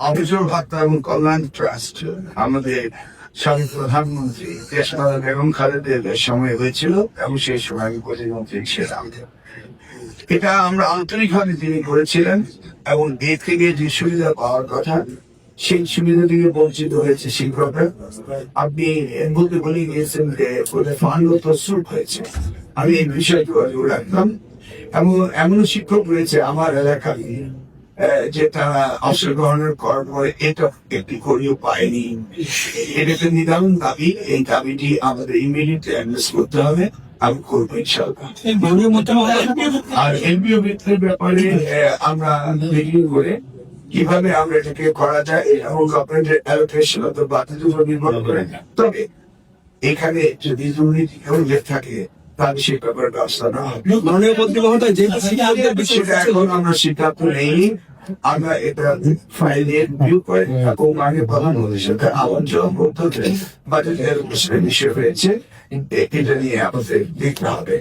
অবসর ভাতা এবং কল্যাণ ট্রাস্ট আমাদের সাবেক প্রধানমন্ত্রী দেশমাতা বেগম খালেদা সময় হয়েছিল এবং সেই সময় আমি প্রতিমন্ত্রী ছিলাম। এটা আমরা আন্তরিকভাবে তিনি করেছিলেন এবং এর থেকে যে সুবিধা পাওয়ার কথা সেই সুবিধা থেকে বঞ্চিত হয়েছে শিক্ষকরা। আপনি বলতে বলে গিয়েছেন যে ফান্ড প্রস্তুত হয়েছে, আমি এই বিষয়টি রাখলাম। এবং এমনও শিক্ষক রয়েছে আমার এলাকায় যে তারা অংশগ্রহণের করার পরে এটা একটি করিও পায়নি। এটা একটা নিদারুণ দাবি, এই দাবিটি আমাদের ইমিডিয়েটলি অ্যাড্রেস করতে হবে। আমি করবো ইনশাআল্লাহ। আর এমপিও বৃত্তির ব্যাপারে আমরা মিটিং করে কিভাবে আমরা এটাকে করা যায় এবং গভর্নমেন্টের অ্যালোকেশন অত বাতিল উপর নির্ভর করে। তবে এখানে যদি দুর্নীতি কেউ থাকে তাহলে সেই ব্যাপারে ব্যবস্থা না হবে। মাননীয় মন্ত্রী মহোদয়, যে এখন আমরা সিদ্ধান্ত নেইনি, আমরা এটা ফাইলে রিভিউ করে এবং মাননীয় প্রধানমন্ত্রীর সাথে আলোচনা করতে হচ্ছে। বাজেট অ্যালোকেশনের বিষয় হয়েছে, এটা নিয়ে আমাদের দেখতে হবে।